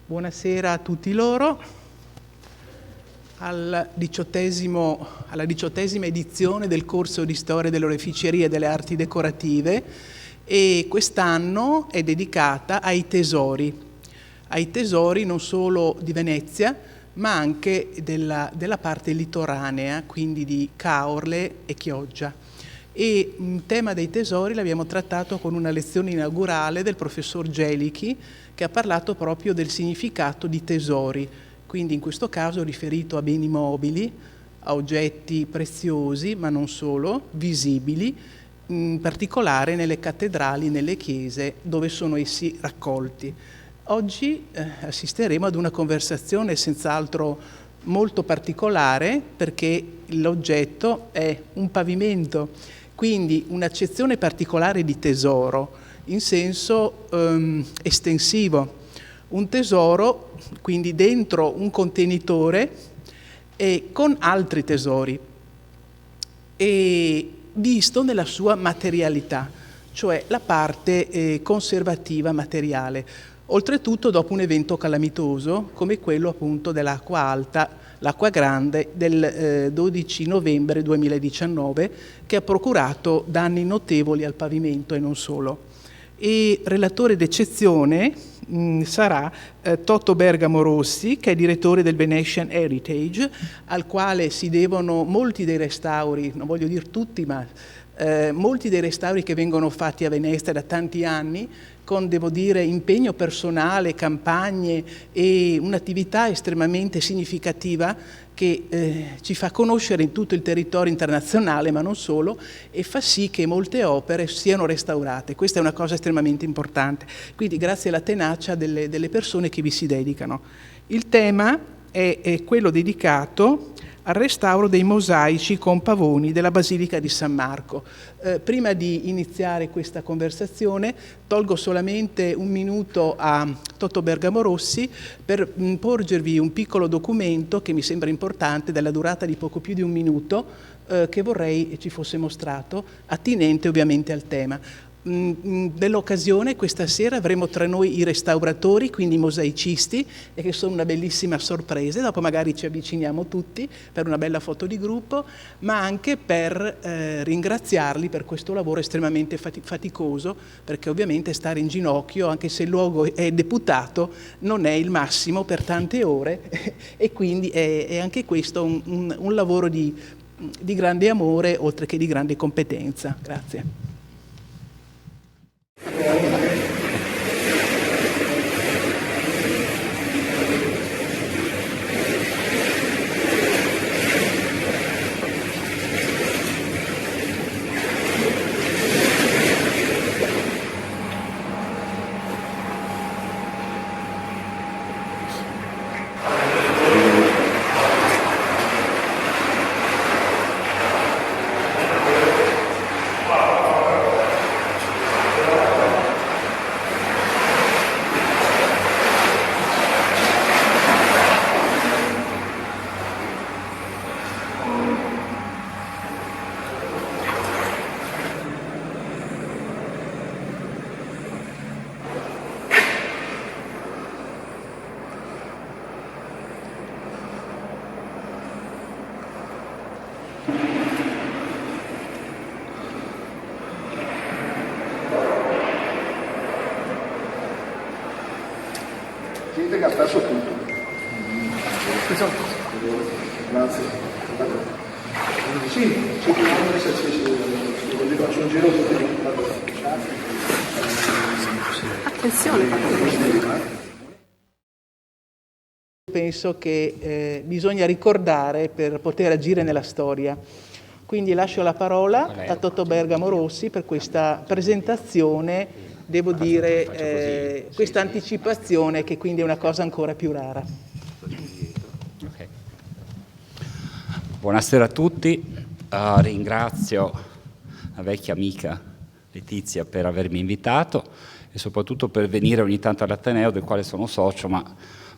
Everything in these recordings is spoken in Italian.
Buonasera a tutti loro alla 18ª edizione del corso di storia delle oreficerie e delle arti decorative, e quest'anno è dedicata ai tesori non solo di Venezia ma anche della parte litoranea, quindi di Caorle e Chioggia. E il tema dei tesori l'abbiamo trattato con una lezione inaugurale del professor Gelichi, che ha parlato proprio del significato di tesori, quindi in questo caso riferito a beni mobili, a oggetti preziosi, ma non solo, visibili, in particolare nelle cattedrali, nelle chiese, dove sono essi raccolti. Oggi assisteremo ad una conversazione senz'altro molto particolare, perché l'oggetto è un pavimento, quindi un'accezione particolare di tesoro, in senso estensivo. Un tesoro, quindi dentro un contenitore e con altri tesori, e visto nella sua materialità, cioè la parte conservativa materiale. Oltretutto dopo un evento calamitoso come quello appunto dell'acqua alta, l'acqua grande del 12 novembre 2019, che ha procurato danni notevoli al pavimento e non solo. E relatore d'eccezione sarà Toto Bergamo Rossi, che è direttore del Venetian Heritage, al quale si devono molti dei restauri, non voglio dire tutti, ma molti dei restauri che vengono fatti a Venezia da tanti anni, con, devo dire, impegno personale, campagne e un'attività estremamente significativa che ci fa conoscere in tutto il territorio internazionale, ma non solo, e fa sì che molte opere siano restaurate. Questa è una cosa estremamente importante. Quindi grazie alla tenacia delle persone che vi si dedicano. Il tema è quello dedicato al restauro dei mosaici con pavoni della Basilica di San Marco. Prima di iniziare questa conversazione tolgo solamente un minuto a Toto Bergamo Rossi per porgervi un piccolo documento che mi sembra importante, della durata di poco più di un minuto, che vorrei ci fosse mostrato, attinente ovviamente al tema. Dell'occasione questa sera avremo tra noi i restauratori, quindi i mosaicisti, e che sono una bellissima sorpresa. Dopo magari ci avviciniamo tutti per una bella foto di gruppo, ma anche per ringraziarli per questo lavoro estremamente faticoso, perché ovviamente stare in ginocchio, anche se il luogo è deputato, non è il massimo per tante ore e quindi è anche questo un lavoro di grande amore oltre che di grande competenza. Grazie. Gente che ha perso tutto. Grazie. Sì, così faccio un giro tutti. Attenzione. Penso che bisogna ricordare per poter agire nella storia. Quindi lascio la parola a Toto Bergamo Rossi per questa presentazione, devo dire, questa anticipazione, che quindi è una cosa ancora più rara. Okay. Buonasera a tutti, ringrazio la vecchia amica Letizia per avermi invitato e soprattutto per venire ogni tanto all'Ateneo, del quale sono socio, ma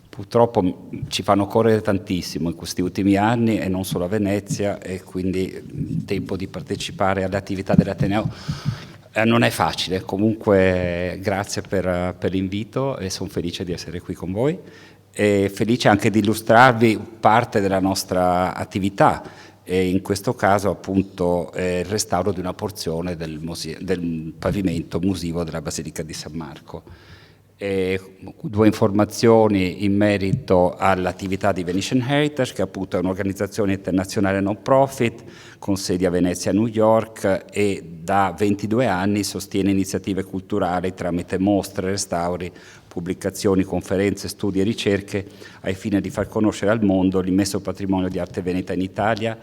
purtroppo ci fanno correre tantissimo in questi ultimi anni e non solo a Venezia, e quindi il tempo di partecipare alle attività dell'Ateneo Non è facile, comunque grazie per l'invito e sono felice di essere qui con voi e felice anche di illustrarvi parte della nostra attività e in questo caso appunto il restauro di una porzione del pavimento musivo della Basilica di San Marco. Due informazioni in merito all'attività di Venetian Heritage, che appunto è un'organizzazione internazionale non profit con sedi a Venezia e New York e da 22 anni sostiene iniziative culturali tramite mostre, restauri, pubblicazioni, conferenze, studi e ricerche ai fini di far conoscere al mondo l'immenso patrimonio di arte veneta in Italia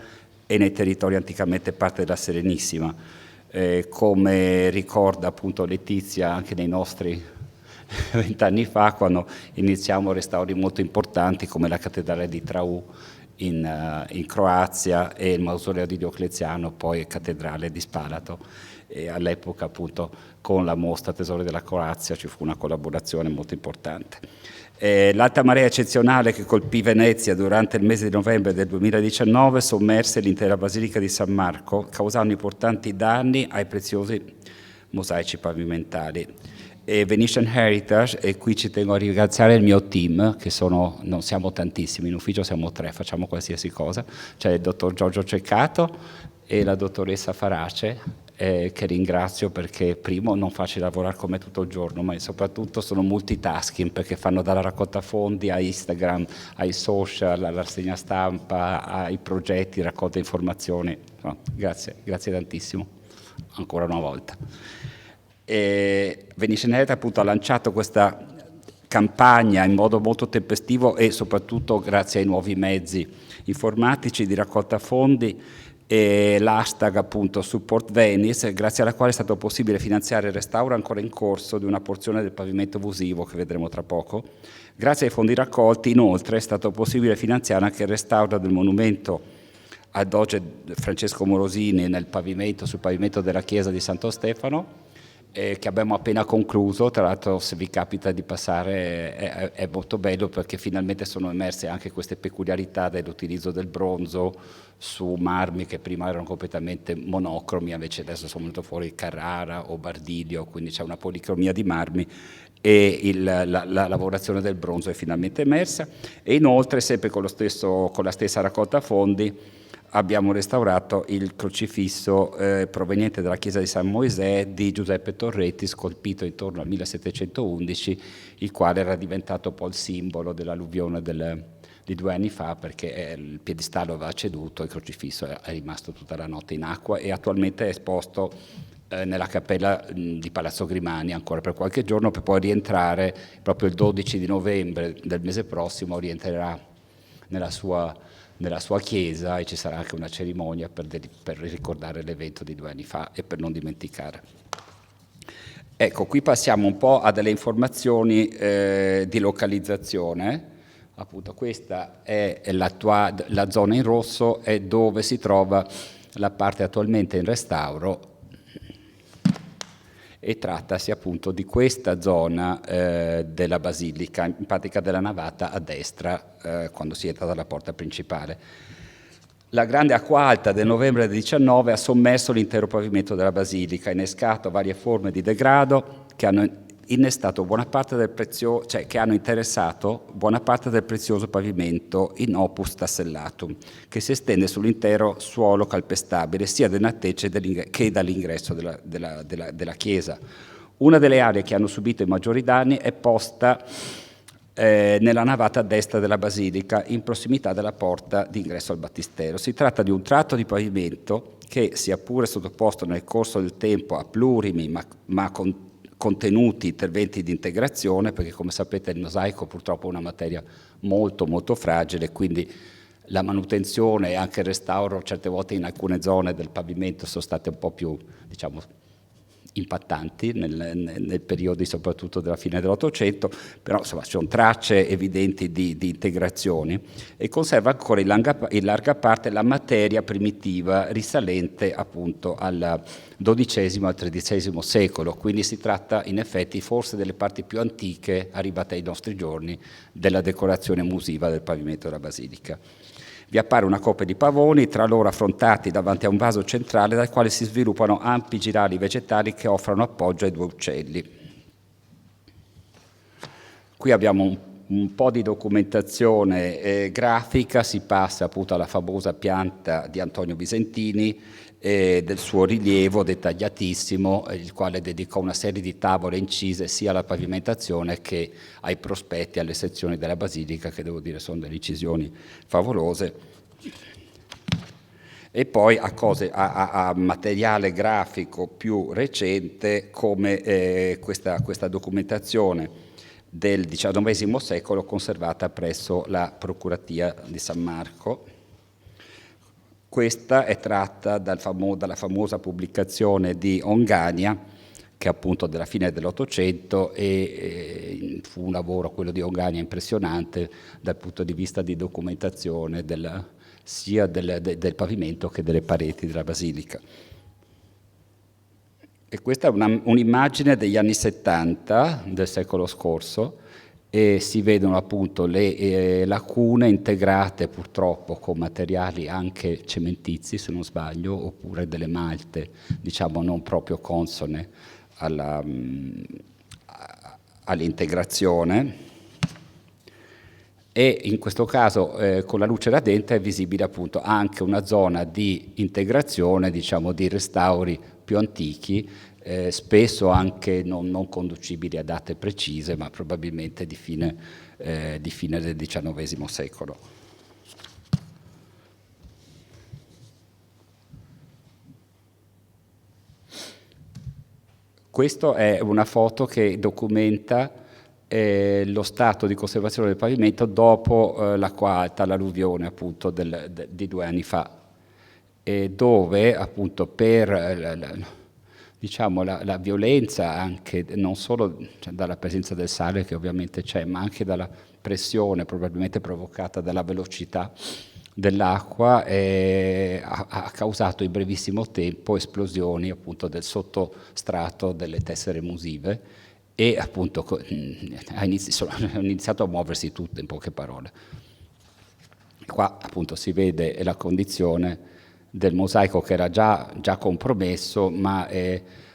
e nei territori anticamente parte della Serenissima. Come ricorda appunto Letizia anche nei nostri 20 anni fa, quando iniziamo restauri molto importanti come la cattedrale di Trau in Croazia e il mausoleo di Diocleziano, poi cattedrale di Spalato. E all'epoca appunto con la mostra Tesori della Croazia ci fu una collaborazione molto importante. L'alta marea eccezionale che colpì Venezia durante il mese di novembre del 2019 sommerse l'intera Basilica di San Marco, causando importanti danni ai preziosi mosaici pavimentali. Venetian Heritage, e qui ci tengo a ringraziare il mio team, che non siamo tantissimi, in ufficio siamo 3, facciamo qualsiasi cosa, c'è il dottor Giorgio Ceccato e la dottoressa Farace, che ringrazio perché primo non facile lavorare come tutto il giorno, ma soprattutto sono multitasking perché fanno dalla raccolta fondi a Instagram, ai social, alla rassegna stampa, ai progetti, raccolta informazioni. No, grazie tantissimo, ancora una volta. Venetian Heritage appunto ha lanciato questa campagna in modo molto tempestivo e soprattutto grazie ai nuovi mezzi informatici di raccolta fondi e l'hashtag appunto Support Venice, grazie alla quale è stato possibile finanziare il restauro ancora in corso di una porzione del pavimento musivo che vedremo tra poco. Grazie ai fondi raccolti inoltre è stato possibile finanziare anche il restauro del monumento al doge Francesco Morosini sul pavimento della chiesa di Santo Stefano, che abbiamo appena concluso. Tra l'altro se vi capita di passare è molto bello perché finalmente sono emerse anche queste peculiarità dell'utilizzo del bronzo su marmi che prima erano completamente monocromi, invece adesso sono venuto fuori Carrara o Bardilio, quindi c'è una policromia di marmi e la lavorazione del bronzo è finalmente emersa. E inoltre sempre con la stessa raccolta fondi abbiamo restaurato il crocifisso proveniente dalla chiesa di San Moisè di Giuseppe Torretti, scolpito intorno al 1711, il quale era diventato poi il simbolo dell'alluvione di 2 anni fa, perché il piedistallo aveva ceduto e il crocifisso è rimasto tutta la notte in acqua e attualmente è esposto nella cappella di Palazzo Grimani ancora per qualche giorno, per poi rientrare proprio il 12 di novembre del mese prossimo, rientrerà nella sua chiesa e ci sarà anche una cerimonia per ricordare l'evento di 2 anni fa e per non dimenticare. Ecco, qui passiamo un po' a delle informazioni di localizzazione. Appunto questa è la zona in rosso, è dove si trova la parte attualmente in restauro e trattasi appunto di questa zona della basilica, in pratica della navata a destra quando si entra dalla porta principale. La grande acqua alta del novembre del 19 ha sommerso l'intero pavimento della basilica, innescato varie forme di degrado che hanno interessato buona parte del prezioso pavimento in opus tassellatum, che si estende sull'intero suolo calpestabile, sia del nattece che dall'ingresso della chiesa. Una delle aree che hanno subito i maggiori danni è posta nella navata a destra della basilica, in prossimità della porta d'ingresso al battistero. Si tratta di un tratto di pavimento che, sia pure sottoposto nel corso del tempo a plurimi ma contenuti interventi di integrazione, perché come sapete il mosaico purtroppo è una materia molto molto fragile, quindi la manutenzione e anche il restauro certe volte in alcune zone del pavimento sono state un po' più, diciamo, impattanti nel periodo soprattutto della fine dell'Ottocento, però insomma ci sono tracce evidenti di integrazioni e conserva ancora in larga parte la materia primitiva risalente appunto al XII e al XIII secolo, quindi si tratta in effetti forse delle parti più antiche arrivate ai nostri giorni della decorazione musiva del pavimento della basilica. Vi appare una coppia di pavoni, tra loro affrontati davanti a un vaso centrale dal quale si sviluppano ampi girali vegetali che offrono appoggio ai 2 uccelli. Qui abbiamo un po' di documentazione grafica, si passa appunto alla famosa pianta di Antonio Visentini, del suo rilievo dettagliatissimo, il quale dedicò una serie di tavole incise sia alla pavimentazione che ai prospetti, alle sezioni della basilica, che devo dire sono delle incisioni favolose. E poi a materiale grafico più recente, come questa documentazione del XIX secolo conservata presso la Procuratia di San Marco. Questa è tratta dalla famosa pubblicazione di Ongania, che è appunto della fine dell'Ottocento, e fu un lavoro, quello di Ongania, impressionante dal punto di vista di documentazione sia del pavimento che delle pareti della basilica. E questa è un'immagine degli anni 70 del secolo scorso, e si vedono appunto le lacune integrate purtroppo con materiali anche cementizi, se non sbaglio, oppure delle malte, diciamo non proprio consone all'integrazione. E in questo caso con la luce radente è visibile appunto anche una zona di integrazione, diciamo di restauri più antichi, spesso anche non conducibili a date precise, ma probabilmente di fine del XIX secolo. Questa è una foto che documenta lo stato di conservazione del pavimento dopo l'acqua alta, l'alluvione appunto di 2 anni fa, dove appunto per diciamo la violenza anche non solo dalla presenza del sale, che ovviamente c'è, ma anche dalla pressione probabilmente provocata dalla velocità dell'acqua, ha causato in brevissimo tempo esplosioni appunto del sottostrato delle tessere musive, e appunto hanno iniziato a muoversi tutte, in poche parole. Qua appunto si vede la condizione del mosaico, che era già compromesso, ma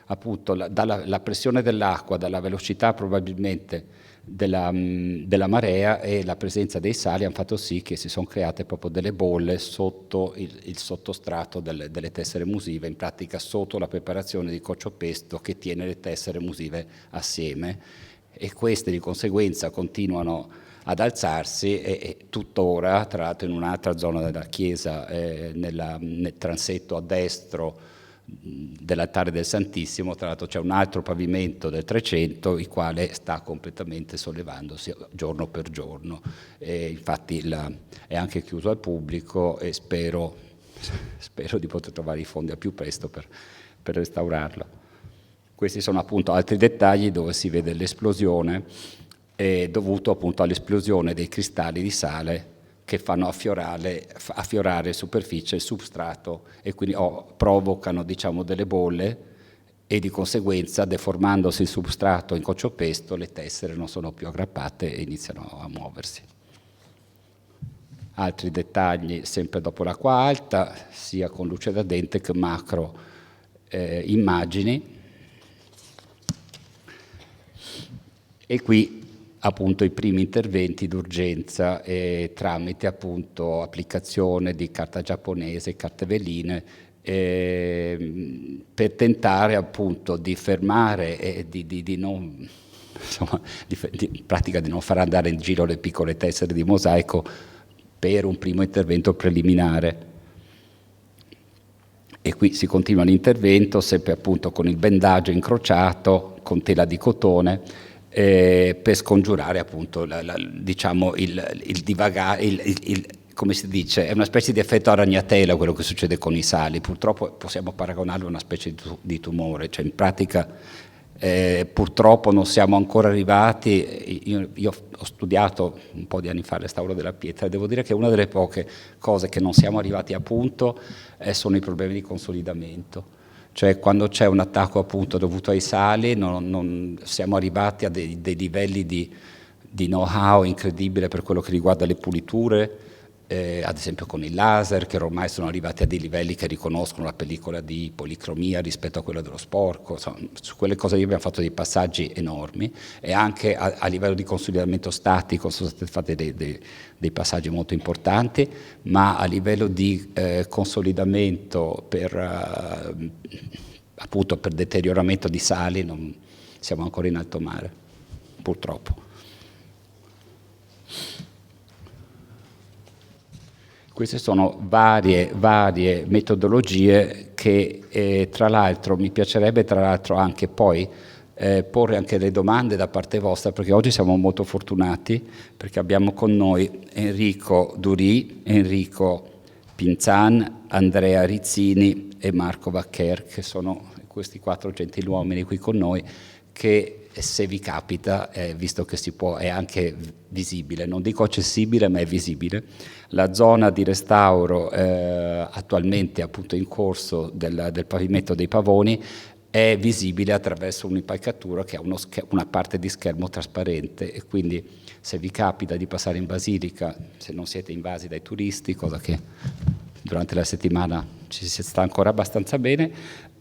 appunto dalla pressione dell'acqua, dalla velocità probabilmente della marea e la presenza dei sali hanno fatto sì che si sono create proprio delle bolle sotto il sottostrato delle tessere musive, in pratica sotto la preparazione di cociopesto che tiene le tessere musive assieme, e queste di conseguenza continuano ad alzarsi, e tuttora, tra l'altro in un'altra zona della chiesa, nel transetto a destro dell'altare del Santissimo, tra l'altro c'è un altro pavimento del 300, il quale sta completamente sollevandosi giorno per giorno, infatti è anche chiuso al pubblico, e spero di poter trovare i fondi al più presto per restaurarlo. Questi sono appunto altri dettagli dove si vede l'esplosione, dovuto appunto all'esplosione dei cristalli di sale che fanno affiorare superficie e substrato, e quindi provocano, diciamo, delle bolle, e di conseguenza, deformandosi il substrato in cociopesto, le tessere non sono più aggrappate e iniziano a muoversi. Altri dettagli sempre dopo l'acqua alta, sia con luce radente che macro immagini, e qui appunto i primi interventi d'urgenza tramite appunto applicazione di carta giapponese, carte veline, per tentare appunto di fermare e di non, insomma, in pratica di non far andare in giro le piccole tessere di mosaico per un primo intervento preliminare. E qui si continua l'intervento sempre appunto con il bendaggio incrociato con tela di cotone, per scongiurare appunto diciamo il divagare, come si dice, è una specie di effetto a ragnatela quello che succede con i sali. Purtroppo possiamo paragonarlo a una specie di tumore, cioè in pratica purtroppo non siamo ancora arrivati. Io ho studiato un po' di anni fa il restauro della pietra, e devo dire che una delle poche cose che non siamo arrivati a punto sono i problemi di consolidamento. Cioè quando c'è un attacco appunto dovuto ai sali non siamo arrivati a dei livelli di know-how incredibile per quello che riguarda le puliture, ad esempio con il laser, che ormai sono arrivati a dei livelli che riconoscono la pellicola di policromia rispetto a quella dello sporco. Insomma, su quelle cose lì abbiamo fatto dei passaggi enormi, e anche a livello di consolidamento statico sono stati fatti dei passaggi molto importanti, ma a livello di consolidamento appunto per deterioramento di sali non siamo ancora in alto mare, purtroppo. Queste sono varie metodologie che tra l'altro mi piacerebbe anche poi porre anche le domande da parte vostra, perché oggi siamo molto fortunati perché abbiamo con noi Enrico Durì, Enrico Pinzan, Andrea Rizzini e Marco Vaccher, che sono questi 4 gentiluomini qui con noi, che se vi capita, visto che si può, è anche visibile, non dico accessibile, ma è visibile. La zona di restauro attualmente appunto in corso del pavimento dei Pavoni è visibile attraverso un'impalcatura che ha una parte di schermo trasparente, e quindi se vi capita di passare in Basilica, se non siete invasi dai turisti, cosa che durante la settimana ci si sta ancora abbastanza bene,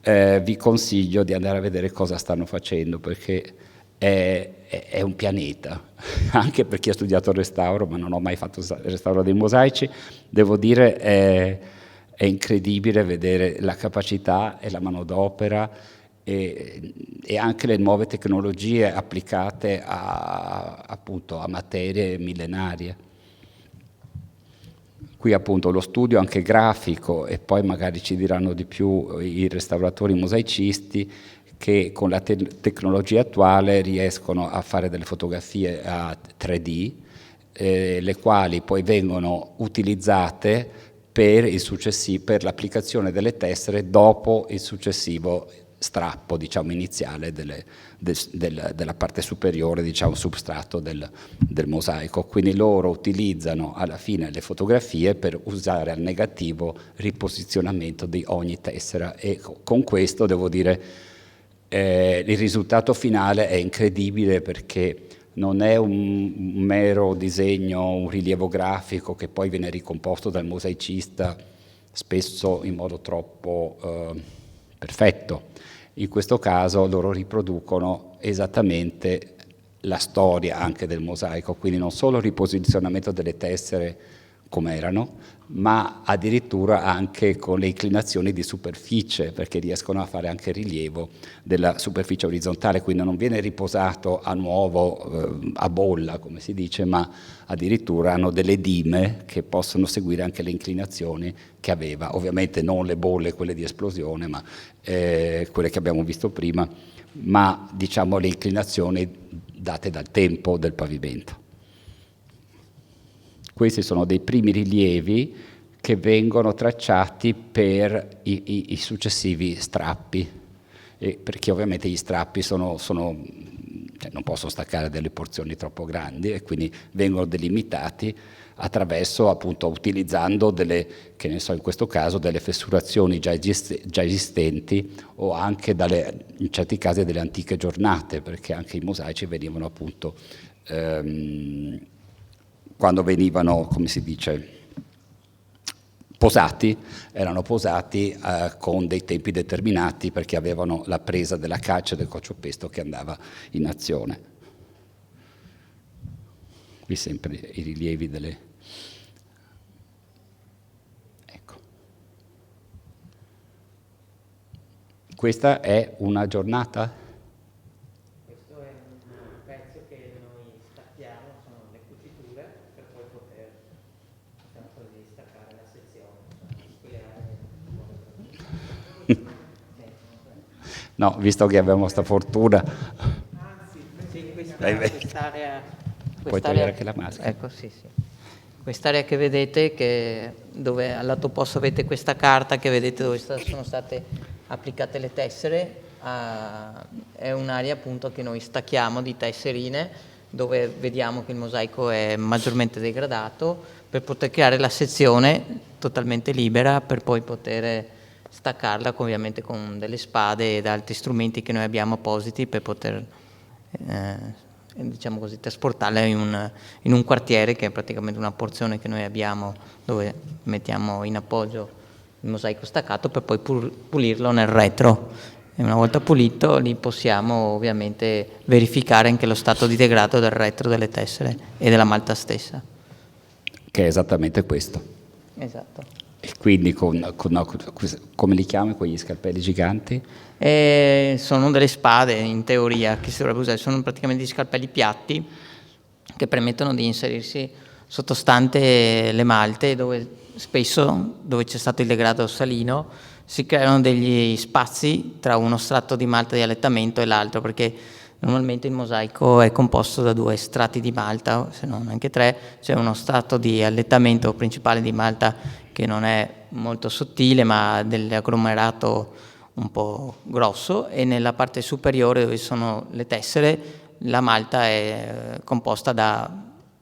vi consiglio di andare a vedere cosa stanno facendo, perché è un pianeta. Anche per chi ha studiato il restauro, ma non ho mai fatto il restauro dei mosaici, devo dire è incredibile vedere la capacità e la manodopera e anche le nuove tecnologie applicate appunto a materie millenarie. Qui appunto lo studio anche grafico, e poi magari ci diranno di più i restauratori mosaicisti, che con la tecnologia attuale riescono a fare delle fotografie a 3D, le quali poi vengono utilizzate per l'applicazione delle tessere dopo il successivo strappo, diciamo, iniziale della parte superiore, diciamo, substrato del mosaico. Quindi loro utilizzano alla fine le fotografie per usare al negativo riposizionamento di ogni tessera, e con questo devo dire il risultato finale è incredibile, perché non è un mero disegno, un rilievo grafico che poi viene ricomposto dal mosaicista, spesso in modo troppo perfetto. In questo caso loro riproducono esattamente la storia anche del mosaico, quindi non solo il riposizionamento delle tessere come erano, ma addirittura anche con le inclinazioni di superficie, perché riescono a fare anche rilievo della superficie orizzontale, quindi non viene riposato a nuovo a bolla, come si dice, ma addirittura hanno delle dime che possono seguire anche le inclinazioni che aveva, ovviamente non le bolle, quelle di esplosione, ma quelle che abbiamo visto prima, ma diciamo le inclinazioni date dal tempo del pavimento. Questi sono dei primi rilievi che vengono tracciati per i successivi strappi, perché ovviamente gli strappi cioè non possono staccare delle porzioni troppo grandi, e quindi vengono delimitati attraverso, appunto, utilizzando che ne so, in questo caso delle fessurazioni già esistenti, o anche in certi casi delle antiche giornate, perché anche i mosaici venivano appunto quando venivano, come si dice, posati, erano posati con dei tempi determinati, perché avevano la presa della caccia del cociopesto che andava in azione. Qui sempre i rilievi delle... Ecco. Questa è una giornata? No, visto che abbiamo sta fortuna. Sì, Quest'area, puoi togliere anche la maschera. Ecco, sì. Quest'area che vedete, dove al lato opposto avete questa carta che vedete dove sono state applicate le tessere, è un'area appunto che noi stacchiamo di tesserine, dove vediamo che il mosaico è maggiormente degradato, per poter creare la sezione totalmente libera, per poi poter staccarla ovviamente con delle spade ed altri strumenti che noi abbiamo appositi per poter diciamo così, trasportarla in un quartiere che è praticamente una porzione che noi abbiamo dove mettiamo in appoggio il mosaico staccato per poi pulirlo nel retro. E una volta pulito lì possiamo ovviamente verificare anche lo stato di degrado del retro delle tessere e della malta stessa. Che è esattamente questo. Esatto. E quindi come li chiami quegli scalpelli giganti? Sono delle spade in teoria che si dovrebbe usare, sono praticamente degli scalpelli piatti che permettono di inserirsi sottostante le malte dove spesso, dove c'è stato il degrado salino, si creano degli spazi tra uno strato di malta di allettamento e l'altro, perché normalmente il mosaico è composto da 2 strati di malta, se non anche 3, c'è uno strato di allettamento principale di malta che non è molto sottile ma dell'agglomerato un po' grosso, e nella parte superiore dove sono le tessere la malta è composta da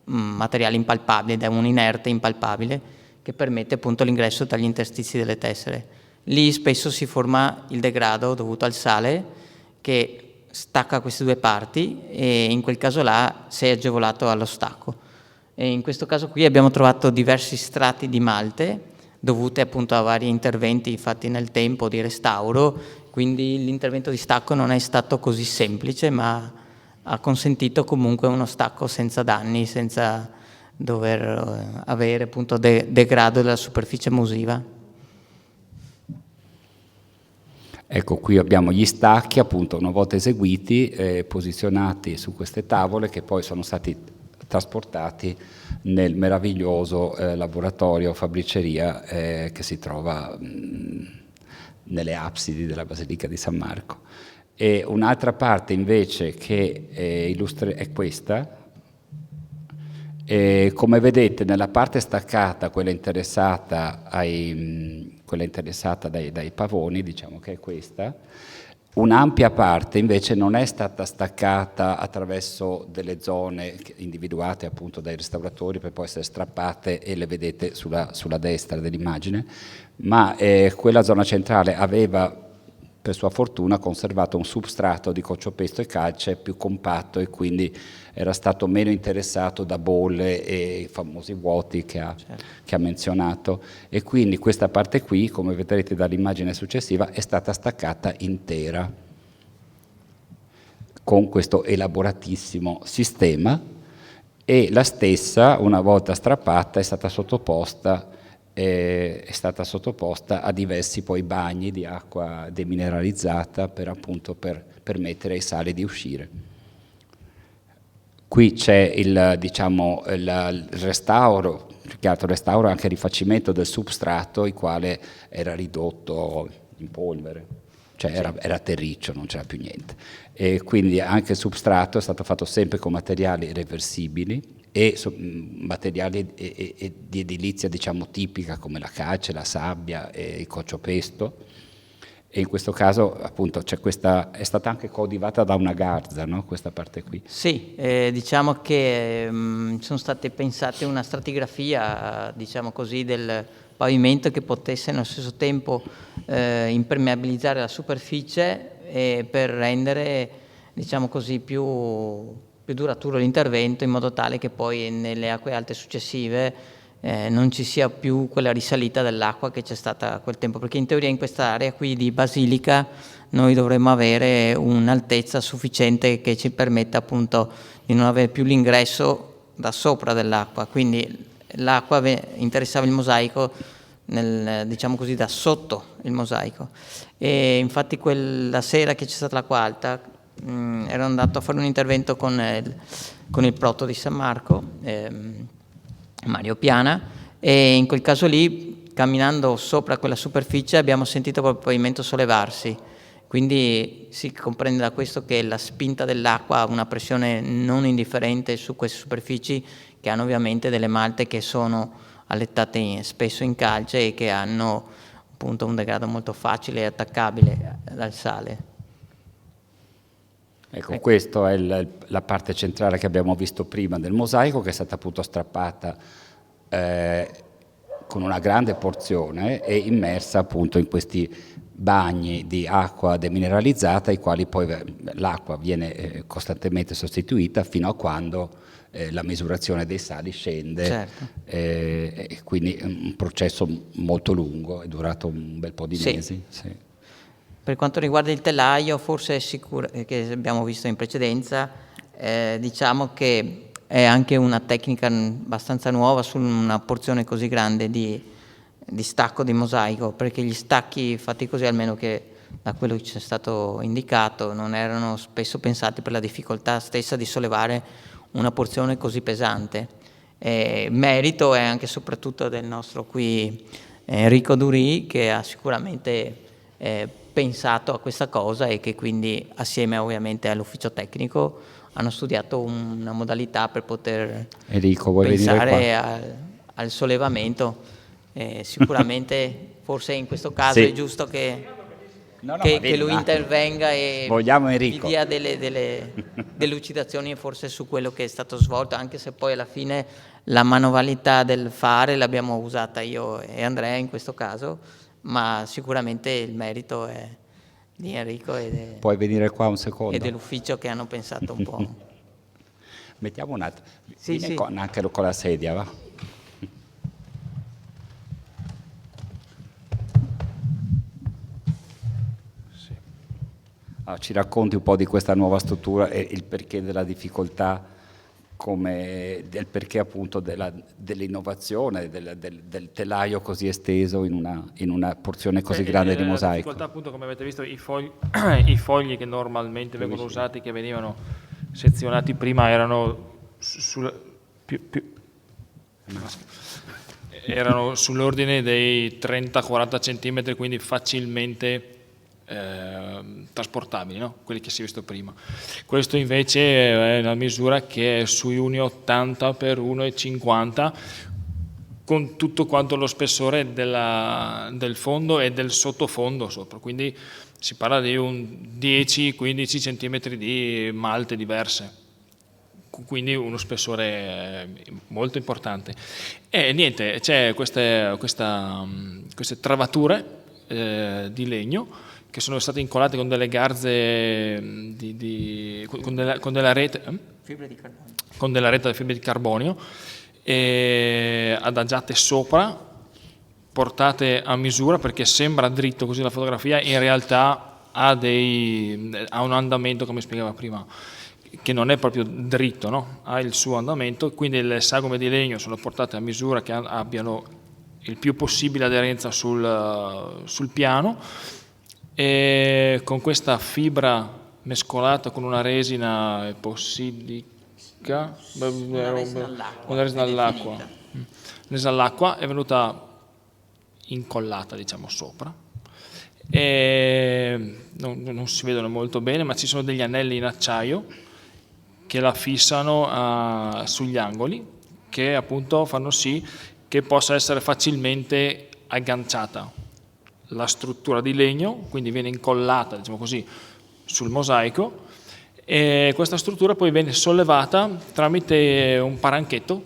materiale impalpabile, da un inerte impalpabile che permette appunto l'ingresso tra gli interstizi delle tessere. Lì spesso si forma il degrado dovuto al sale che stacca queste 2 parti e in quel caso là sei agevolato allo stacco. E in questo caso qui abbiamo trovato diversi strati di malte dovute appunto a vari interventi fatti nel tempo di restauro, quindi l'intervento di stacco non è stato così semplice ma ha consentito comunque uno stacco senza danni, senza dover avere appunto degrado della superficie musiva. Ecco, qui abbiamo gli stacchi, appunto, una volta eseguiti, posizionati su queste tavole che poi sono stati trasportati nel meraviglioso laboratorio fabbriceria che si trova nelle absidi della Basilica di San Marco. E un'altra parte invece che è questa. E come vedete nella parte staccata, quella interessata dai pavoni, diciamo che è questa, un'ampia parte invece non è stata staccata attraverso delle zone individuate appunto dai restauratori per poi essere strappate, e le vedete sulla destra dell'immagine, ma quella zona centrale aveva per sua fortuna conservato un substrato di cocciopiesto e calce più compatto e quindi era stato meno interessato da bolle e i famosi vuoti che ha menzionato, e quindi questa parte qui, come vedrete dall'immagine successiva, è stata staccata intera con questo elaboratissimo sistema, e la stessa, una volta strappata, è stata sottoposta a diversi poi bagni di acqua demineralizzata per appunto per permettere ai sali di uscire. Qui c'è il restauro, più che altro restauro, anche rifacimento del substrato, il quale era ridotto in polvere, cioè era terriccio, non c'era più niente. E quindi anche il substrato è stato fatto sempre con materiali reversibili e materiali di edilizia diciamo tipica come la calce, la sabbia e il cocciopiesto, e in questo caso appunto è stata anche coadiuvata da una garza, no? Questa parte qui. Sì, diciamo che sono state pensate una stratigrafia diciamo così del pavimento che potesse nello stesso tempo impermeabilizzare la superficie per rendere diciamo così più duraturo l'intervento, in modo tale che poi nelle acque alte successive non ci sia più quella risalita dell'acqua che c'è stata a quel tempo, perché in teoria in questa area qui di Basilica noi dovremmo avere un'altezza sufficiente che ci permetta appunto di non avere più l'ingresso da sopra dell'acqua, quindi l'acqua interessava il mosaico diciamo così da sotto il mosaico, e infatti quella sera che c'è stata l'acqua alta ero andato a fare un intervento con il proto di San Marco, Mario Piana, e in quel caso lì, camminando sopra quella superficie, abbiamo sentito proprio il pavimento sollevarsi, quindi si comprende da questo che la spinta dell'acqua ha una pressione non indifferente su queste superfici, che hanno ovviamente delle malte che sono allettate spesso in calce e che hanno appunto un degrado molto facile e attaccabile dal sale. Ecco, questa è la parte centrale che abbiamo visto prima del mosaico, che è stata appunto strappata con una grande porzione e immersa appunto in questi bagni di acqua demineralizzata, ai quali poi l'acqua viene costantemente sostituita fino a quando la misurazione dei sali scende. Certo. Quindi è un processo molto lungo, è durato un bel po' di mesi. Sì. Per quanto riguarda il telaio, forse è sicuro, che abbiamo visto in precedenza, diciamo che è anche una tecnica abbastanza nuova su una porzione così grande di stacco di mosaico, perché gli stacchi fatti così, almeno che da quello che ci è stato indicato, non erano spesso pensati per la difficoltà stessa di sollevare una porzione così pesante. Merito è anche e soprattutto del nostro qui Enrico Durì, che ha sicuramente pensato a questa cosa e che quindi assieme ovviamente all'ufficio tecnico hanno studiato una modalità per poter Enrico, vuoi pensare venire al sollevamento. Sicuramente forse in questo caso è giusto che lui intervenga e vi dia delle delucidazioni forse su quello che è stato svolto, anche se poi alla fine la manualità del fare l'abbiamo usata io e Andrea in questo caso, ma sicuramente il merito è di Enrico Puoi venire qua un secondo? E dell'ufficio che hanno pensato un po'. Mettiamo un attimo, sì. Anche con la sedia, va? Allora, ci racconti un po' di questa nuova struttura e il perché della difficoltà, del perché appunto dell'innovazione, del telaio così esteso in una porzione così grande di mosaico. La difficoltà appunto, come avete visto, i fogli che normalmente vengono usati, che venivano sezionati prima, erano erano sull'ordine dei 30-40 centimetri, quindi facilmente trasportabili, no? Quelli che si è visto prima. Questo invece è una misura che è sui 1,80 per 1,50, con tutto quanto lo spessore del fondo e del sottofondo sopra, quindi si parla di un 10-15 centimetri di malte diverse, quindi uno spessore molto importante. E niente, c'è queste travature di legno che sono state incollate con delle garze con della rete con della rete di fibre di carbonio adagiate sopra, portate a misura, perché sembra dritto così la fotografia, in realtà ha un andamento, come spiegava prima, che non è proprio dritto, no? Ha il suo andamento, quindi le sagome di legno sono portate a misura che abbiano il più possibile aderenza sul piano, e con questa fibra mescolata con una resina epossidica, una resina all'acqua, è venuta incollata, diciamo, sopra, e non si vedono molto bene, ma ci sono degli anelli in acciaio che la fissano sugli angoli, che appunto fanno sì che possa essere facilmente agganciata la struttura di legno, quindi viene incollata, diciamo così, sul mosaico, e questa struttura poi viene sollevata tramite un paranchetto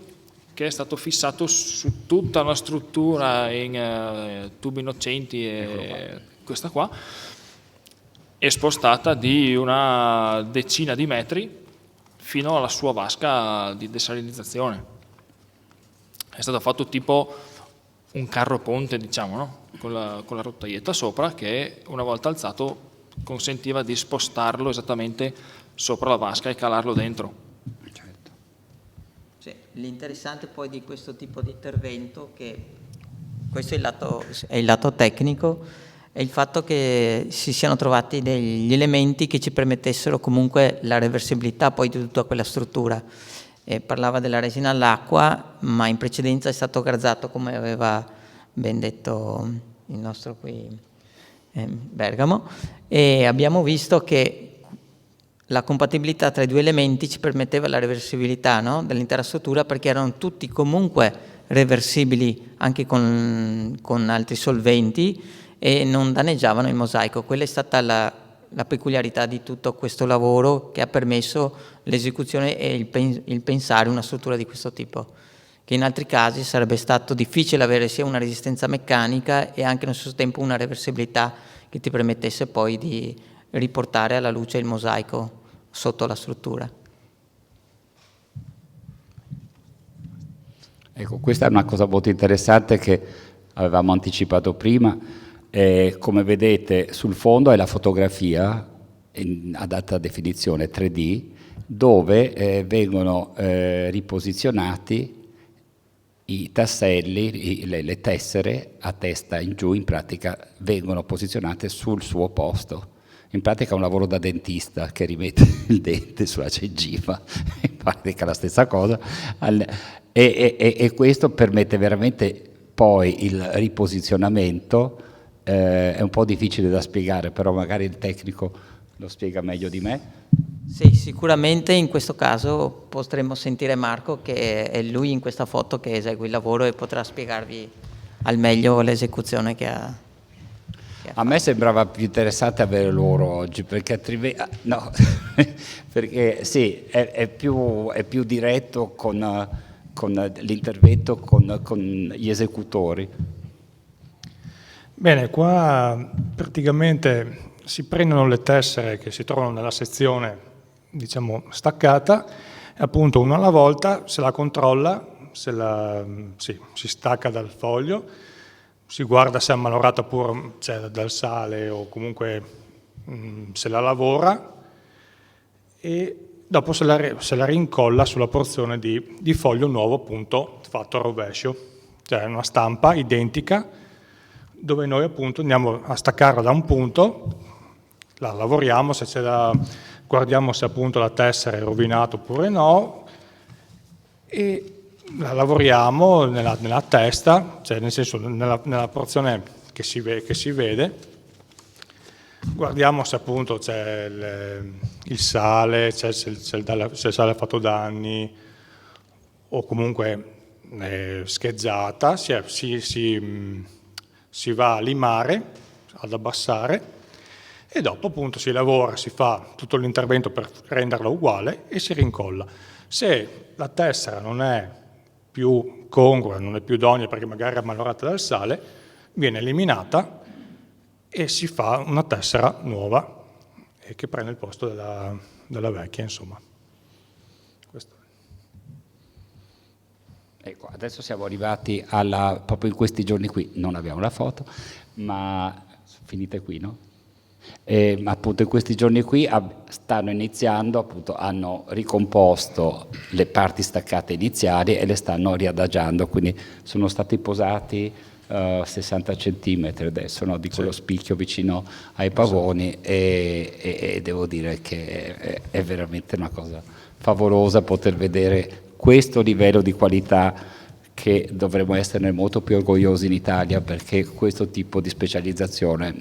che è stato fissato su tutta la struttura in tubi innocenti, e questa qua è spostata di una decina di metri fino alla sua vasca di desalinizzazione. È stato fatto tipo un carro ponte, diciamo, no? Con la rottaietta sopra, che una volta alzato consentiva di spostarlo esattamente sopra la vasca e calarlo dentro. Certo. Sì, l'interessante poi di questo tipo di intervento, che questo è il lato tecnico, è il fatto che si siano trovati degli elementi che ci permettessero comunque la reversibilità poi di tutta quella struttura. Parlava della resina all'acqua, ma in precedenza è stato grazzato, come aveva ben detto il nostro qui Bergamo, e abbiamo visto che la compatibilità tra i due elementi ci permetteva la reversibilità, no? Dell'intera struttura, perché erano tutti comunque reversibili anche con altri solventi e non danneggiavano il mosaico. Quella è stata la peculiarità di tutto questo lavoro che ha permesso l'esecuzione e il pensare una struttura di questo tipo, che in altri casi sarebbe stato difficile avere sia una resistenza meccanica e anche allo stesso tempo una reversibilità che ti permettesse poi di riportare alla luce il mosaico sotto la struttura. Ecco, questa è una cosa molto interessante che avevamo anticipato prima. Come vedete sul fondo è la fotografia ad alta definizione 3D, dove vengono riposizionati i tasselli, le tessere a testa in giù, in pratica vengono posizionate sul suo posto. In pratica è un lavoro da dentista che rimette il dente sulla gengiva, in pratica la stessa cosa, e questo permette veramente poi il riposizionamento. È un po' difficile da spiegare, però magari il tecnico lo spiega meglio di me. Sì, sicuramente in questo caso potremmo sentire Marco, che è lui in questa foto che esegue il lavoro e potrà spiegarvi al meglio l'esecuzione che ha. A me sembrava più interessante avere loro oggi, perché no, perché sì, è più diretto con l'intervento con gli esecutori. Bene, qua praticamente si prendono le tessere che si trovano nella sezione, diciamo, staccata, e appunto una alla volta se la controlla, si stacca dal foglio, si guarda se è ammalorata pure dal sale o comunque se la lavora, e dopo se la rincolla sulla porzione di foglio nuovo, appunto fatto a rovescio, cioè una stampa identica, dove noi appunto andiamo a staccarla da un punto, la lavoriamo, guardiamo se appunto la tessera è rovinata oppure no, e la lavoriamo nella testa, cioè nel senso nella porzione che si vede, guardiamo se appunto c'è il sale, se il sale ha fatto danni o comunque è schezzata, si va a limare, ad abbassare, e dopo appunto si lavora, si fa tutto l'intervento per renderla uguale e si rincolla. Se la tessera non è più congrua, non è più idonea perché magari è ammalorata dal sale, viene eliminata e si fa una tessera nuova che prende il posto della vecchia, insomma. Questo. Ecco, adesso siamo arrivati proprio in questi giorni qui, non abbiamo la foto, ma finite qui, no? Ma appunto in questi giorni qui stanno iniziando, appunto hanno ricomposto le parti staccate iniziali e le stanno riadagiando, quindi sono stati posati 60 centimetri adesso, no, di quello spicchio vicino ai pavoni, e devo dire che è veramente una cosa favolosa poter vedere questo livello di qualità, che dovremmo esserne molto più orgogliosi in Italia, perché questo tipo di specializzazione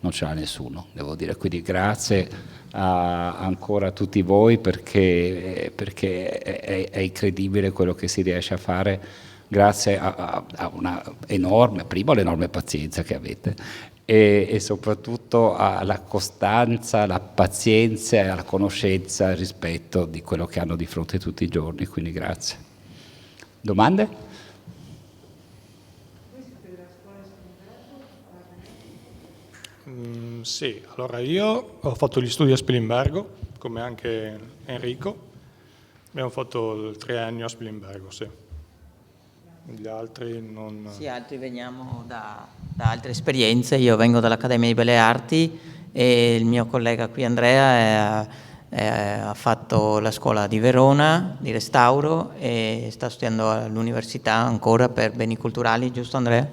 non ce l'ha nessuno, devo dire. Quindi grazie ancora a tutti voi, perché è incredibile quello che si riesce a fare, grazie a una enorme, prima l'enorme pazienza che avete, e soprattutto alla costanza, alla pazienza e alla conoscenza e al rispetto di quello che hanno di fronte tutti i giorni, quindi grazie. Domande? Sì, allora io ho fatto gli studi a Spilimbergo, come anche Enrico, abbiamo fatto il triennio a Spilimbergo, sì. Gli altri non... Sì, altri veniamo da altre esperienze. Io vengo dall'Accademia di Belle Arti e il mio collega qui, Andrea, ha fatto la scuola di Verona di restauro e sta studiando all'università ancora per beni culturali, giusto Andrea?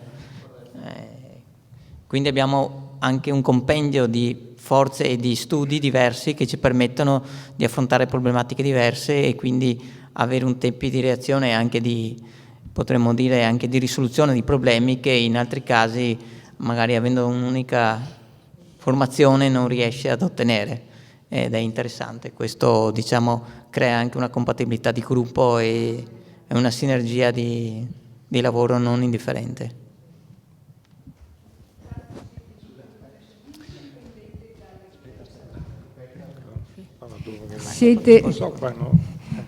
Quindi abbiamo anche un compendio di forze e di studi diversi che ci permettono di affrontare problematiche diverse e quindi avere un tempo di reazione anche potremmo dire anche di risoluzione di problemi che in altri casi, magari avendo un'unica formazione, non riesce ad ottenere, ed è interessante. Questo, diciamo, crea anche una compatibilità di gruppo e una sinergia di lavoro non indifferente.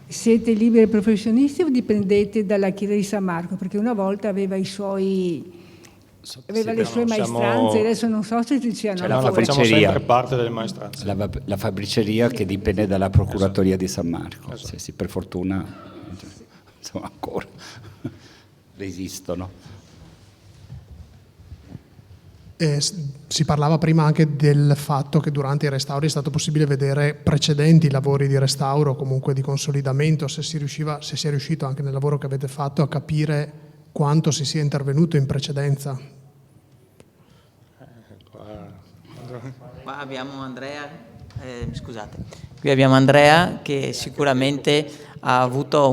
Siete liberi professionisti o dipendete dalla Chiesa di San Marco? Perché una volta aveva i suoi aveva le sue maestranze, adesso non so se ci siano C'è la ancora. Facciamo fabbriceria. sempre parte delle maestranze. La fabbriceria che dipende dalla procuratoria di San Marco. Esatto. Sì, per fortuna insomma, ancora resistono. Si parlava prima anche del fatto che durante i restauri è stato possibile vedere precedenti lavori di restauro, comunque di consolidamento, se si è riuscito anche nel lavoro che avete fatto a capire quanto si sia intervenuto in precedenza. Qua abbiamo Andrea, qui abbiamo Andrea che sicuramente ha avuto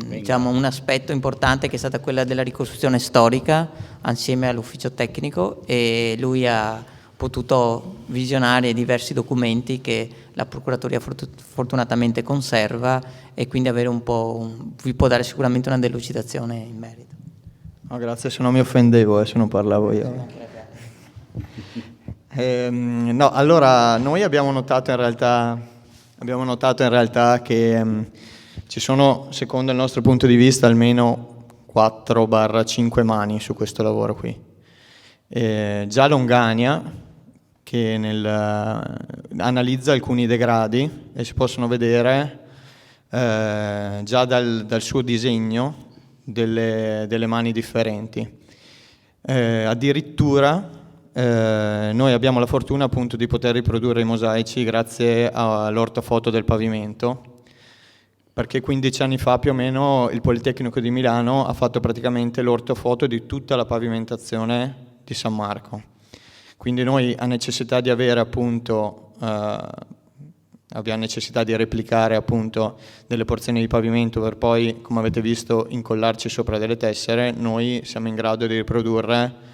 diciamo, un aspetto importante che è stata quella della ricostruzione storica assieme all'ufficio tecnico, e lui ha potuto visionare diversi documenti che la Procuratoria fortunatamente conserva, e quindi avere vi può dare sicuramente una delucidazione in merito. No, grazie, se non mi offendevo, se non parlavo io. No, allora noi abbiamo notato in realtà che ci sono, secondo il nostro punto di vista, almeno 4-5 mani su questo lavoro qui. Già Longania, che analizza alcuni degradi, e si possono vedere già dal suo disegno delle mani differenti. Addirittura noi abbiamo la fortuna appunto di poter riprodurre i mosaici grazie all'ortofoto del pavimento, perché 15 anni fa più o meno il Politecnico di Milano ha fatto praticamente l'ortofoto di tutta la pavimentazione di San Marco. Quindi noi abbiamo necessità di replicare appunto delle porzioni di pavimento per poi, come avete visto, incollarci sopra delle tessere. Noi siamo in grado di riprodurre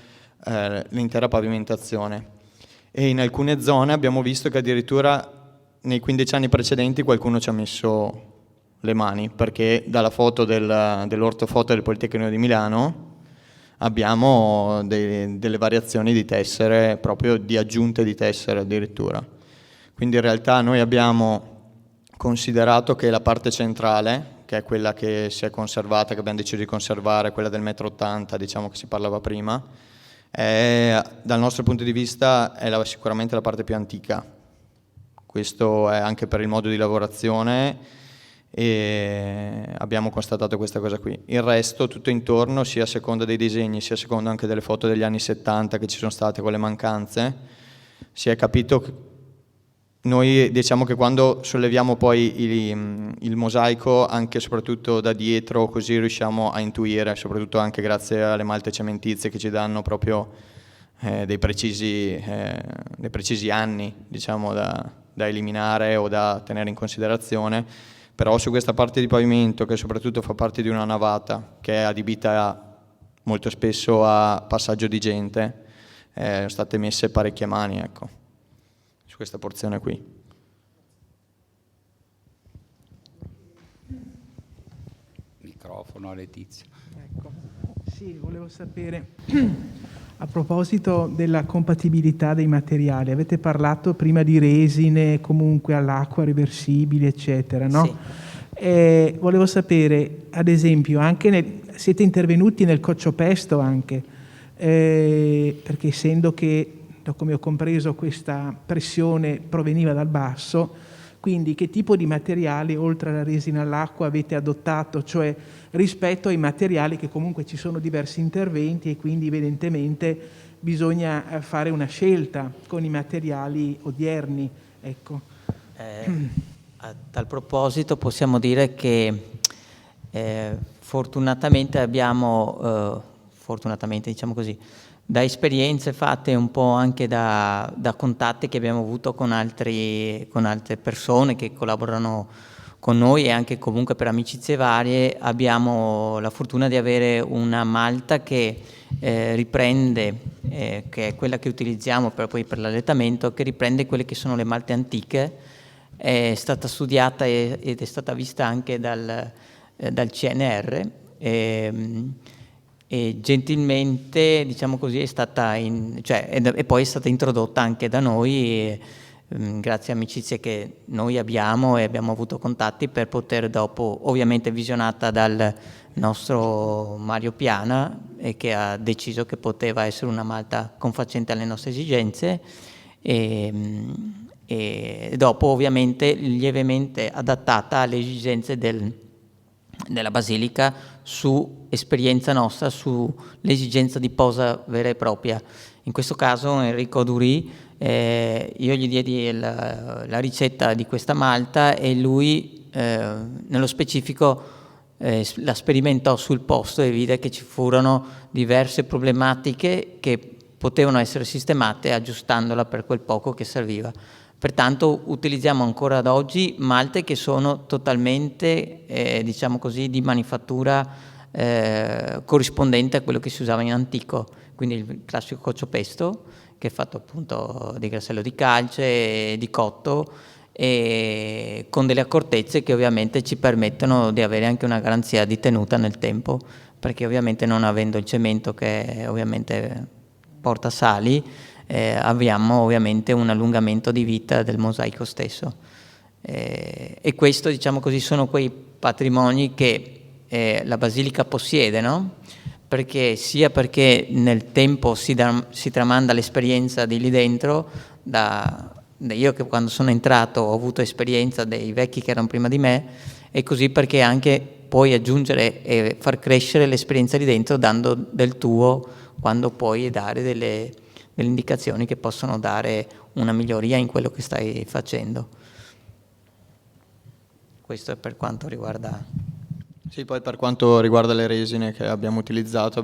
l'intera pavimentazione, e in alcune zone abbiamo visto che addirittura nei 15 anni precedenti qualcuno ci ha messo le mani, perché dalla foto dell'ortofoto del Politecnico di Milano abbiamo delle variazioni di tessere, proprio di aggiunte di tessere addirittura. Quindi in realtà noi abbiamo considerato che la parte centrale, che è quella che si è conservata, che abbiamo deciso di conservare, quella del 1,80 m, diciamo, che si parlava prima, dal nostro punto di vista è sicuramente la parte più antica. Questo è anche per il modo di lavorazione, e abbiamo constatato questa cosa qui. Il resto, tutto intorno, sia a seconda dei disegni, sia a seconda anche delle foto degli anni 70 che ci sono state con le mancanze, si è capito che noi diciamo che quando solleviamo poi il mosaico, anche e soprattutto da dietro, così riusciamo a intuire, soprattutto anche grazie alle malte cementizie che ci danno proprio dei precisi anni, diciamo, da eliminare o da tenere in considerazione. Però su questa parte di pavimento, che soprattutto fa parte di una navata, che è adibita molto spesso a passaggio di gente, sono state messe parecchie mani, ecco, su questa porzione qui. Microfono a Letizia. Ecco, sì, volevo sapere, a proposito della compatibilità dei materiali, avete parlato prima di resine, comunque all'acqua, reversibili, eccetera, no? Sì. Volevo sapere, ad esempio, siete intervenuti nel coccio-pesto anche, perché essendo che, da come ho compreso, questa pressione proveniva dal basso, quindi che tipo di materiali, oltre alla resina all'acqua, avete adottato, cioè rispetto ai materiali che comunque ci sono diversi interventi, e quindi evidentemente bisogna fare una scelta con i materiali odierni, ecco. A tal proposito possiamo dire che fortunatamente abbiamo, diciamo così, da esperienze fatte un po' anche da contatti che abbiamo avuto con altre persone che collaborano con noi, e anche comunque per amicizie varie, abbiamo la fortuna di avere una malta che riprende, che è quella che utilizziamo poi per l'allettamento, che riprende quelle che sono le malte antiche. È stata studiata ed è stata vista anche dal CNR, e gentilmente, diciamo così, è stata e poi è stata introdotta anche da noi grazie a amicizie che noi abbiamo e abbiamo avuto contatti per poter dopo, ovviamente visionata dal nostro Mario Piana, e che ha deciso che poteva essere una malta confacente alle nostre esigenze, e dopo ovviamente lievemente adattata alle esigenze della Basilica, su esperienza nostra, sull'esigenza di posa vera e propria. In questo caso Enrico Durì, io gli diedi la ricetta di questa malta e lui nello specifico la sperimentò sul posto e vide che ci furono diverse problematiche che potevano essere sistemate aggiustandola per quel poco che serviva. Pertanto utilizziamo ancora ad oggi malte che sono totalmente, diciamo così, di manifattura corrispondente a quello che si usava in antico, quindi il classico cociopesto, che è fatto appunto di grassello di calce e di cotto, e con delle accortezze che ovviamente ci permettono di avere anche una garanzia di tenuta nel tempo, perché ovviamente non avendo il cemento che ovviamente porta sali, abbiamo ovviamente un allungamento di vita del mosaico stesso. E questo, diciamo così, sono quei patrimoni che la Basilica possiede, no? Perché sia perché nel tempo si tramanda l'esperienza di lì dentro, io che quando sono entrato ho avuto esperienza dei vecchi che erano prima di me, e così perché anche puoi aggiungere e far crescere l'esperienza lì dentro dando del tuo, quando puoi dare delle indicazioni che possono dare una miglioria in quello che stai facendo. Questo è per quanto riguarda... Sì, poi per quanto riguarda le resine che abbiamo utilizzato,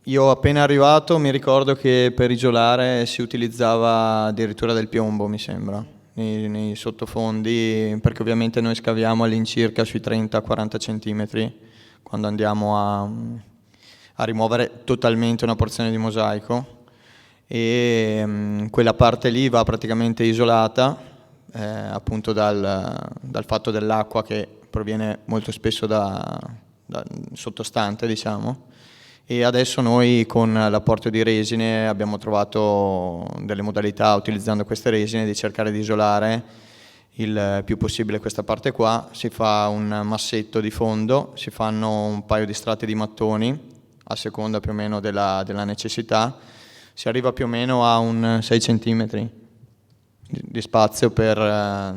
io appena arrivato mi ricordo che per isolare si utilizzava addirittura del piombo, mi sembra, nei sottofondi, perché ovviamente noi scaviamo all'incirca sui 30-40 centimetri quando andiamo a rimuovere totalmente una porzione di mosaico, e quella parte lì va praticamente isolata appunto dal fatto dell'acqua che proviene molto spesso da sottostante, diciamo. E adesso noi con l'apporto di resine abbiamo trovato delle modalità, utilizzando queste resine, di cercare di isolare il più possibile questa parte qua. Si fa un massetto di fondo, si fanno un paio di strati di mattoni a seconda più o meno della necessità, si arriva più o meno a un 6 cm di spazio dal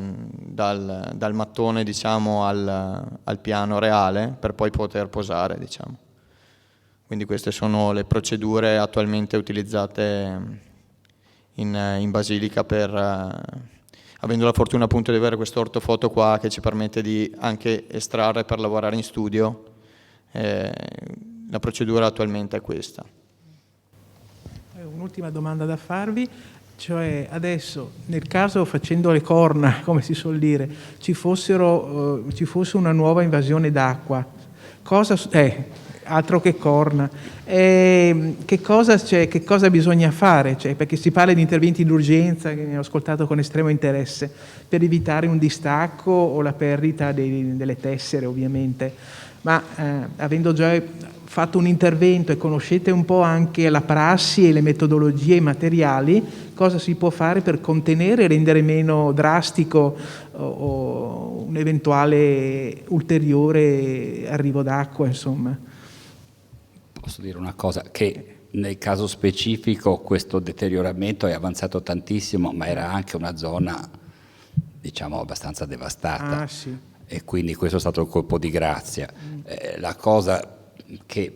mattone, diciamo, al piano reale, per poi poter posare, diciamo. Quindi queste sono le procedure attualmente utilizzate in Basilica, avendo la fortuna appunto di avere questo ortofoto qua che ci permette di anche estrarre per lavorare in studio. La procedura attualmente è questa. Un'ultima domanda da farvi, cioè adesso nel caso, facendo le corna, come si suol dire, ci fosse una nuova invasione d'acqua, altro che corna, che cosa bisogna fare? Cioè, perché si parla di interventi d'urgenza, che ne ho ascoltato con estremo interesse, per evitare un distacco o la perdita delle tessere, ovviamente. Ma avendo già fatto un intervento e conoscete un po' anche la prassi e le metodologie e i materiali, cosa si può fare per contenere e rendere meno drastico o un eventuale ulteriore arrivo d'acqua, insomma? Posso dire una cosa, che nel caso specifico questo deterioramento è avanzato tantissimo, ma era anche una zona, diciamo, abbastanza devastata. Ah, sì. E quindi questo è stato il colpo di grazia. La cosa che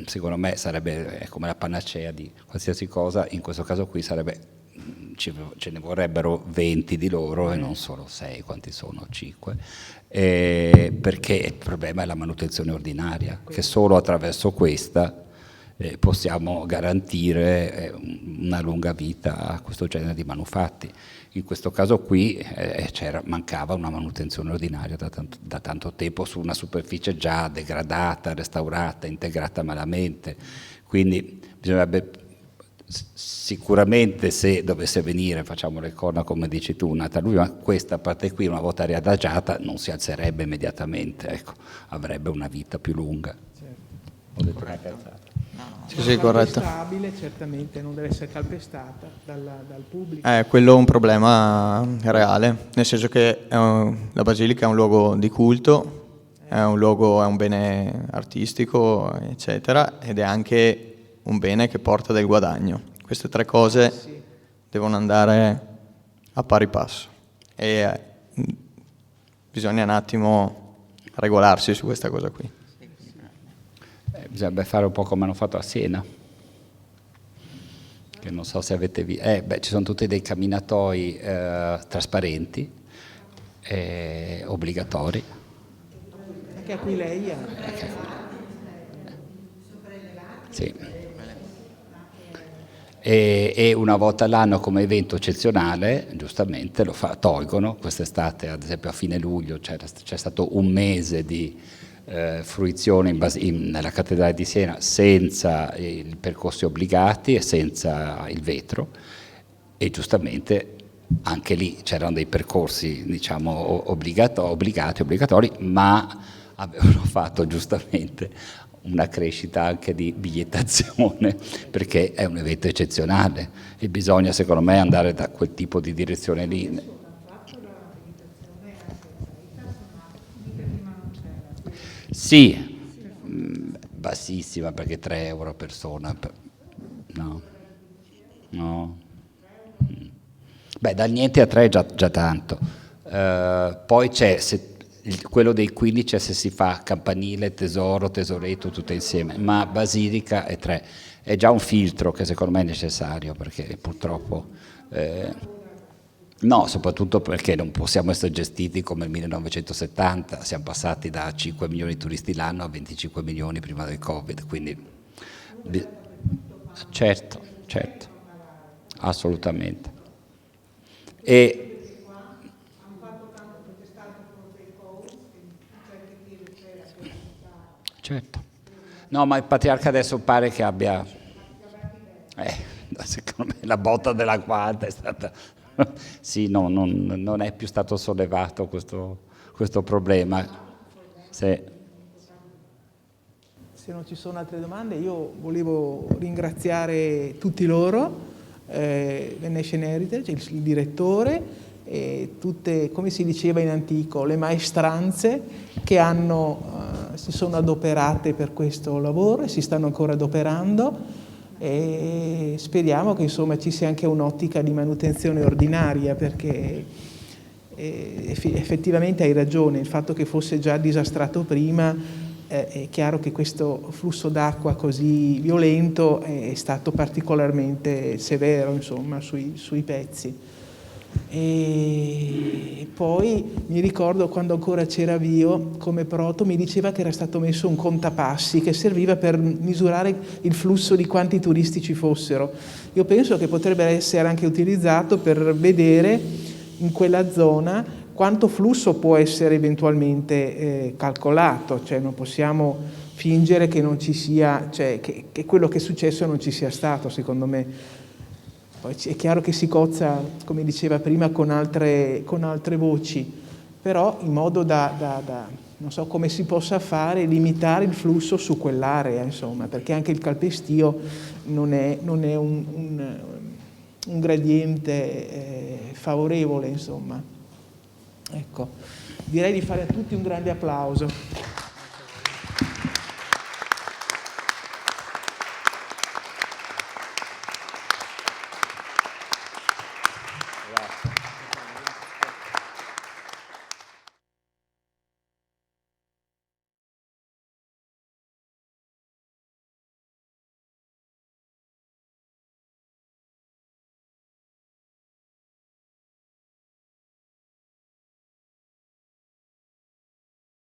secondo me sarebbe come la panacea di qualsiasi cosa, in questo caso qui ce ne vorrebbero 20 di loro e non solo 6, quanti sono? 5, perché il problema è la manutenzione ordinaria, che solo attraverso questa possiamo garantire una lunga vita a questo genere di manufatti. In questo caso qui mancava una manutenzione ordinaria da tanto tempo su una superficie già degradata, restaurata, integrata malamente, quindi bisognerebbe sicuramente, se dovesse venire, facciamo le corna come dici tu, una taluna, questa parte qui, una volta riadagiata, non si alzerebbe immediatamente, ecco, avrebbe una vita più lunga. Certo. Ho detto una cazzata. Sì, corretto. Calpestabile, certamente non deve essere calpestata dal pubblico. Quello è un problema reale, nel senso che la basilica è un luogo di culto, è un bene artistico, eccetera, ed è anche un bene che porta del guadagno. Queste tre cose devono andare a pari passo e bisogna un attimo regolarsi su questa cosa qui. Bisognerebbe fare un po' come hanno fatto a Siena, che non so se avete visto. Ci sono tutti dei camminatoi trasparenti, obbligatori. Anche a cui lei ha. Sì. E una volta all'anno come evento eccezionale, giustamente tolgono. Quest'estate, ad esempio a fine luglio, c'è stato un mese di fruizione nella cattedrale di Siena senza i percorsi obbligati e senza il vetro, e giustamente anche lì c'erano dei percorsi, diciamo, obbligatori, ma avevano fatto giustamente una crescita anche di bigliettazione, perché è un evento eccezionale e bisogna, secondo me, andare da quel tipo di direzione lì. Sì, bassissima, perché 3 euro a persona. No. Beh, dal niente a 3 è già tanto. Poi c'è quello dei 15 se si fa campanile, tesoro, tesoretto, tutto insieme, ma basilica è 3. È già un filtro che secondo me è necessario, perché purtroppo... no, soprattutto perché non possiamo essere gestiti come nel 1970, siamo passati da 5 milioni di turisti l'anno a 25 milioni prima del Covid, quindi certo, assolutamente. Certo. No, ma il patriarca adesso pare che abbia... secondo me la botta della quarta è stata... Sì, no, non è più stato sollevato questo problema. Se non ci sono altre domande, io volevo ringraziare tutti loro, Venetian Heritage, il direttore, e tutte, come si diceva in antico, le maestranze che si sono adoperate per questo lavoro e si stanno ancora adoperando. E speriamo che insomma ci sia anche un'ottica di manutenzione ordinaria, perché effettivamente hai ragione, il fatto che fosse già disastrato prima, è chiaro che questo flusso d'acqua così violento è stato particolarmente severo, insomma, sui pezzi. E poi mi ricordo quando ancora c'era Vio come proto, mi diceva che era stato messo un contapassi che serviva per misurare il flusso di quanti turisti ci fossero. Io penso che potrebbe essere anche utilizzato per vedere in quella zona quanto flusso può essere eventualmente calcolato, cioè non possiamo fingere che non ci sia, cioè che quello che è successo non ci sia stato, secondo me. Poi è chiaro che si cozza, come diceva prima, con altre voci, però in modo da non so come si possa fare, limitare il flusso su quell'area, insomma, perché anche il calpestio non è un gradiente favorevole, insomma. Ecco, direi di fare a tutti un grande applauso.